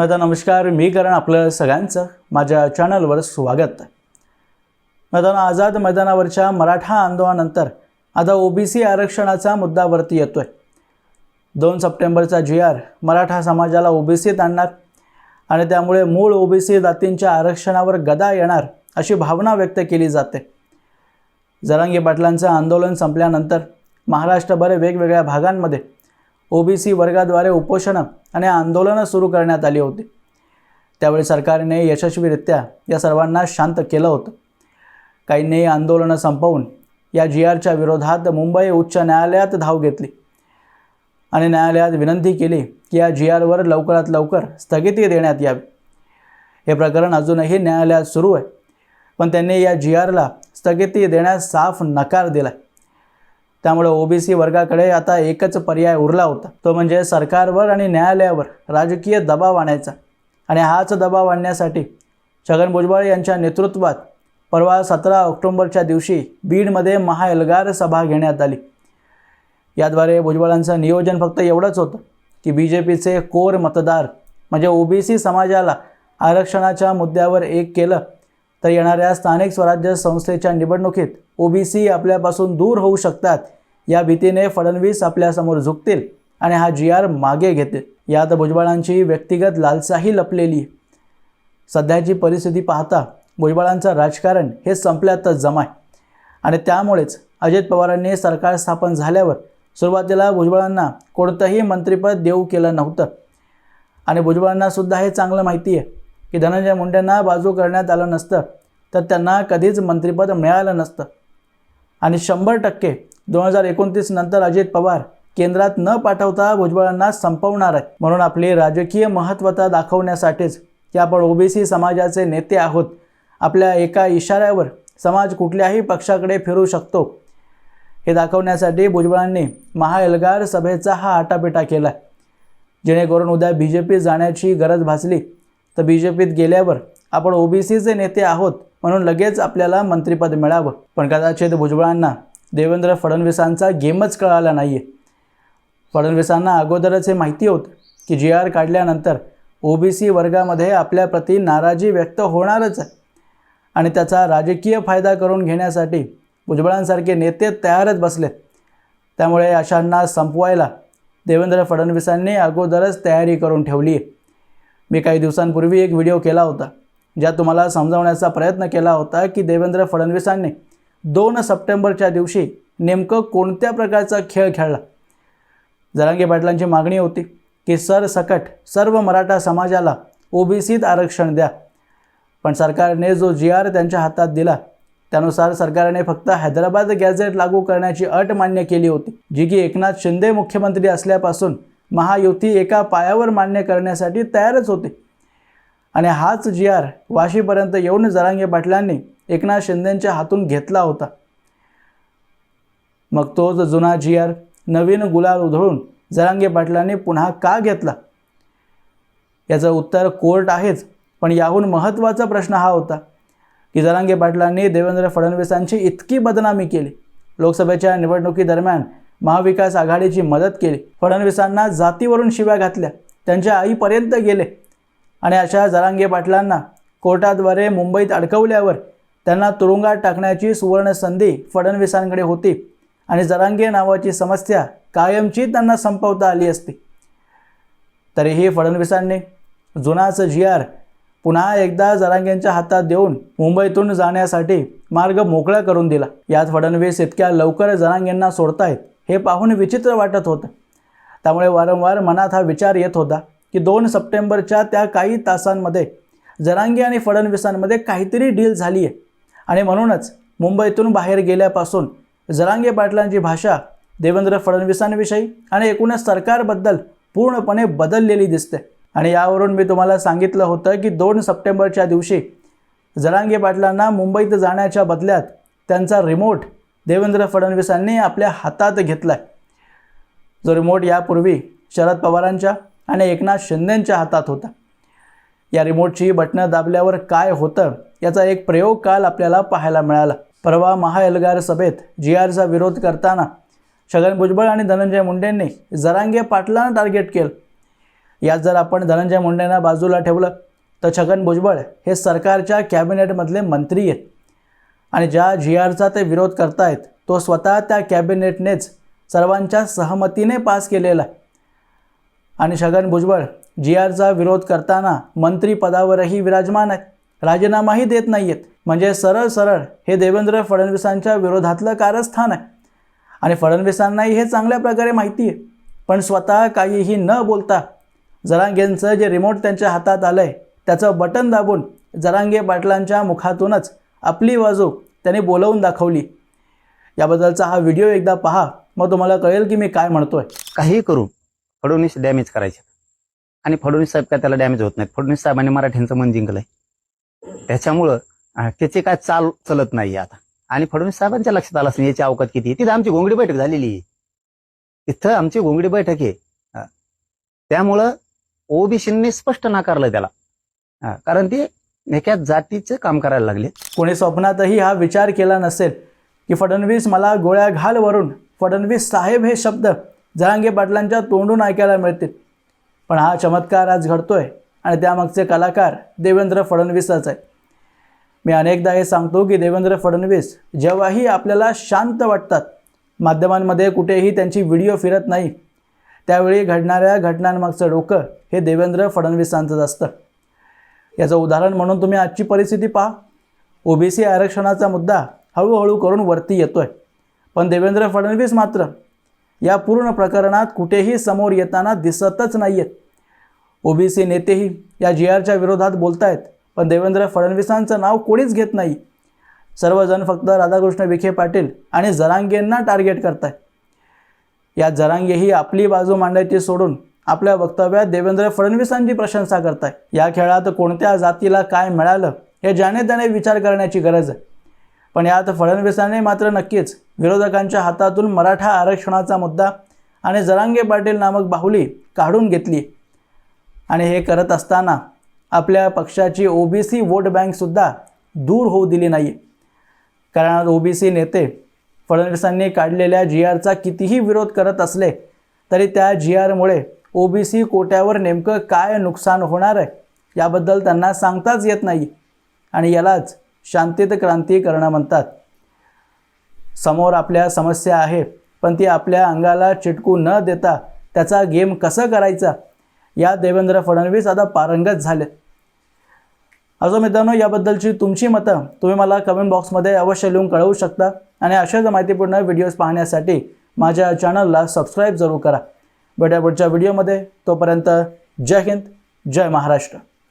नमस्कार, मी करण आपलं सगळ्यांचं माझ्या चॅनलवर स्वागत आहे. आझाद मैदानावरच्या मराठा आंदोलनानंतर आता ओबीसी आरक्षणाचा मुद्दा वरती येतोय. 2 सप्टेंबरचा GR मराठा समाजाला ओबीसीत आणणार आणि त्यामुळे मूळ ओबीसी जातींच्या आरक्षणावर गदा येणार अशी भावना व्यक्त केली जाते. जरांगे पाटलांचं आंदोलन संपल्यानंतर महाराष्ट्रभर वेगवेगळ्या भागांमध्ये ओबीसी वर्गाद्वारे उपोषणं आणि आंदोलनं सुरू करण्यात आली होती. त्यावेळी सरकारने यशस्वीरित्या या सर्वांना शांत केलं होतं. काहींनी आंदोलनं संपवून या GRच्या विरोधात मुंबई उच्च न्यायालयात धाव घेतली आणि न्यायालयात विनंती केली की या GRवर लवकरात लवकर स्थगिती देण्यात यावी. हे प्रकरण अजूनही न्यायालयात सुरू आहे, पण त्यांनी या GRला स्थगिती देण्यास साफ नकार दिला. त्यामुळे ओबीसी वर्गाकडे आता एकच पर्याय उरला होता, तो म्हणजे सरकारवर आणि न्यायालयावर राजकीय दबाव आणायचा. आणि हाच दबाव आणण्यासाठी छगन भुजबळ यांच्या नेतृत्वात परवा 17 ऑक्टोबरच्या दिवशी बीडमध्ये महाएल्गार सभा घेण्यात आली. याद्वारे भुजबळांचं नियोजन फक्त एवढंच होतं की BJPचे कोर मतदार म्हणजे ओबीसी समाजाला आरक्षणाच्या मुद्द्यावर एक केलं तर येणाऱ्या स्थानिक स्वराज्य संस्थेच्या निवडणुकीत ओबीसी आपल्यापासून दूर होऊ शकतात या भीतीने फडणवीस आपल्यासमोर झुकतील आणि हा GR मागे घेतील. यात भुजबळांची व्यक्तिगत लालसाही लपलेली आहे. सध्याची परिस्थिती पाहता भुजबळांचं राजकारण हे संपल्यातच जमाय आणि त्यामुळेच अजित पवारांनी सरकार स्थापन झाल्यावर सुरुवातीला भुजबळांना कोणतंही मंत्रिपद देऊ केलं नव्हतं. आणि भुजबळांना सुद्धा हे चांगलं माहिती आहे की धनंजय मुंडेंना बाजू करण्यात आलं नसतं तर त्यांना कधीच मंत्रिपद मिळालं नसतं. आणि 100% 2029 नंतर अजित पवार केंद्रात न पाठवता भुजबळांना संपवणार आहे. म्हणून आपली राजकीय महत्त्वता दाखवण्यासाठीच की आपण ओबीसी समाजाचे नेते आहोत, आपल्या एका इशाऱ्यावर समाज कुठल्याही पक्षाकडे फिरू शकतो हे दाखवण्यासाठी भुजबळांनी महाएल्गार सभेचा हा आटापिटा केला. जेणेकरून उद्या BJP जाण्याची गरज भासली तर BJPत गेल्यावर आपण ओबीसीचे नेते आहोत म्हणून लगेच आपल्याला मंत्रिपद मिळावं. पण कदाचित भुजबळांना देवेंद्र फडणवीसांचा गेमच कळाला नाही आहे. फडणवीसांना अगोदरच हे माहिती होतं की GR काढल्यानंतर ओबीसी वर्गामध्ये आपल्याप्रती नाराजी व्यक्त होणारच आहे आणि त्याचा राजकीय फायदा करून घेण्यासाठी भुजबळांसारखे नेते तयारच बसलेत. त्यामुळे अशांना संपवायला देवेंद्र फडणवीसांनी अगोदरच तयारी करून ठेवली आहे. मी काही दिवसांपूर्वी एक व्हिडिओ केला होता ज्यात तुम्हाला समजावण्याचा प्रयत्न केला होता की देवेंद्र फडणवीसांनी 2 सप्टेंबरच्या दिवशी नेमकं कोणत्या प्रकारचा खेळ खेळला. जरांगे पाटलांची मागणी होती की सरसकट सर्व मराठा समाजाला ओबीसीत आरक्षण द्या, पण सरकारने जो GR त्यांच्या हातात दिला त्यानुसार सरकारने फक्त हैदराबाद गॅझेट लागू करण्याची अट मान्य केली होती, जी की एकनाथ शिंदे मुख्यमंत्री असल्यापासून महायुती एका पायावर मान्य करण्यासाठी तयारच होते. आणि हाच GR वाशीपर्यंत येऊन जरांगे पाटलांनी एकनाथ शिंदेंच्या हातून घेतला होता. मग तोच जुना GR नवीन गुलाल उधळून जरांगे पाटलांनी पुन्हा का घेतला याचं उत्तर कोर्ट आहेच. पण याहून महत्त्वाचा प्रश्न हा होता की जरांगे पाटलांनी देवेंद्र फडणवीसांची इतकी बदनामी केली, लोकसभेच्या निवडणुकीदरम्यान महाविकास आघाडीची मदत केली, फडणवीसांना जातीवरून शिव्या घातल्या, त्यांच्या आईपर्यंत गेले आणि अशा जरांगे पाटलांना कोर्टाद्वारे मुंबईत अडकवल्यावर त्यांना तुरुंगात टाकण्याची सुवर्ण संधी फडणवीसांकडे होती आणि जरांगे नावाची समस्या कायमची त्यांना संपवता आली असती. तरीही फडणवीसांनी जुनाच GR पुन्हा एकदा जरांगेंच्या हातात देऊन मुंबईतून जाण्यासाठी मार्ग मोकळा करून दिला. यात फडणवीस इतक्या लवकर जरांगेंना सोडतायत हे पाहून विचित्र वाटत होतं. त्यामुळे वारंवार मनात हा विचार येत होता की 2 सप्टेंबरच्या त्या काही तासांमध्ये जरांगे आणि फडणवीसांमध्ये काहीतरी डील झाली आहे आणि म्हणूनच मुंबईतून बाहेर गेल्यापासून जरांगे पाटलांची भाषा देवेंद्र फडणवीसांविषयी आणि एकूणच सरकारबद्दल पूर्णपणे बदललेली दिसते. आणि यावरून मी तुम्हाला सांगितलं होतं की 2 सप्टेंबरच्या दिवशी जरांगे पाटलांना मुंबईत जाण्याच्या बदल्यात त्यांचा रिमोट देवेंद्र फडणवीसांनी आपल्या हातात घेतला आहे. जो रिमोट यापूर्वी शरद पवारांच्या आणि एकनाथ शिंदेंच्या हातात होता. या रिमोटची बटणं दाबल्यावर काय होतं याचा एक प्रयोग काल आपल्याला पाहायला मिळाला. परवा महाएल्गार सभेत GRचा विरोध करताना छगन भुजबळ आणि धनंजय मुंडेंनी जरांगे पाटलांना टार्गेट केलं. यात जर आपण धनंजय मुंडेंना बाजूला ठेवलं तर छगन भुजबळ हे सरकारच्या कॅबिनेटमधले मंत्री आहेत आणि ज्या GRचा ते विरोध करतायत तो स्वतः त्या कॅबिनेटनेच सर्वांच्या सहमतीने पास केलेला आहे आणि छगन भुजबळ GRचा विरोध करताना मंत्रिपदावरही विराजमान आहेत, राजीनामाही देत नाही आहेत. म्हणजे सरळ सरळ हे देवेंद्र फडणवीसांच्या विरोधातलं कारस्थान आहे आणि फडणवीसांनाही हे चांगल्या प्रकारे माहिती आहे. पण स्वतः काहीही न बोलता जरांगेंचं जे रिमोट त्यांच्या हातात आलं आहे त्याचं बटन दाबून जरांगे पाटलांच्या मुखातूनच आपली बाजू त्यांनी बोलवून दाखवली. याबद्दलचा हा व्हिडिओ एकदा पहा, मग तुम्हाला कळेल की मी काय म्हणतोय. काही करून फडणवीस डॅमेज करायचे आणि फडणवीस साहेब काय त्याला डॅमेज होत नाहीत. फडणवीस साहेबांनी मराठ्यांचं मन जिंकलंय, त्याच्यामुळं त्याचे काय चाल चलत नाही आता. आणि फडणवीस साहेबांच्या लक्षात आलं असं याची अवकात किती. तिथं आमची घोंगडी बैठक झालेली आहे, तिथं आमची घोंगडी बैठक आहे. त्यामुळं ओबीसींनी स्पष्ट नाकारलं त्याला, कारण ते एका जातीचं काम करायला लागले. कोणी स्वप्नातही हा विचार केला नसेल की फडणवीस मला गोळ्या घालवरून फडणवीस साहेब हे शब्द जरांगे पाटलांच्या तोंडून ऐकायला मिळतील. पण हा चमत्कार आज घडतोय आणि त्यामागचे कलाकार देवेंद्र फडणवीसच आहे. मी अनेकदा हे सांगतो की देवेंद्र फडणवीस जेव्हाही आपल्याला शांत वाटतात, माध्यमांमध्ये कुठेही त्यांची व्हिडिओ फिरत नाही, त्यावेळी घडणाऱ्या घटनांमागचं डोकं हे देवेंद्र फडणवीसांचंच असतं. याचं उदाहरण म्हणून तुम्ही आजची परिस्थिती पहा. ओबीसी आरक्षणाचा मुद्दा हळूहळू करून वरती येतोय, पण देवेंद्र फडणवीस मात्र या पूर्ण प्रकरणात कुठेही समोर येताना दिसतच नाही आहेत. ओबीसी नेतेही या GRच्या विरोधात बोलतायत, पण देवेंद्र फडणवीसांचं नाव कोणीच घेत नाही. सर्वजण फक्त राधाकृष्ण विखे पाटील आणि जरांगेंना टार्गेट करतायत. या जरांगेही आपली बाजू मांडायची सोडून आपल्या वक्तव्यात देवेंद्र फडणवीसांची प्रशंसा करताय. या खेळात कोणत्या जातीला काय मिळालं हे ज्याने त्याने विचार करण्याची गरज आहे. पण यात फडणवीसांनी मात्र नक्कीच विरोधकांच्या हातातून मराठा आरक्षणाचा मुद्दा आणि जरांगे पाटील नामक बाहुली काढून घेतली आणि हे करत असताना आपल्या पक्षाची ओबीसी वोट बँकसुद्धा दूर होऊ दिली नाही. कारण ओबीसी नेते फडणवीसांनी काढलेल्या GRचा कितीही विरोध करत असले तरी त्या GRमुळे ओबीसी कोट्यावर नेमकं काय नुकसान होणार आहे याबद्दल त्यांना सांगताच येत नाही आणि यालाच शांतीत क्रांती करणं म्हणतात. समोर आपल्या समस्या आहे, पण ती आपल्या अंगाला चिटकू न देता त्याचा गेम कसं करायचा या देवेंद्र फडणवीस आता पारंगत झाले. असो मित्रांनो, याबद्दलची तुमची मतं तुम्ही मला कमेंट बॉक्समध्ये अवश्य लिहून कळवू शकता आणि अशाच माहितीपूर्ण व्हिडिओज पाहण्यासाठी माझ्या चॅनलला सबस्क्राईब जरूर करा. भेटूया पुढच्या व्हिडिओमध्ये. तोपर्यंत जय हिंद, जय महाराष्ट्र.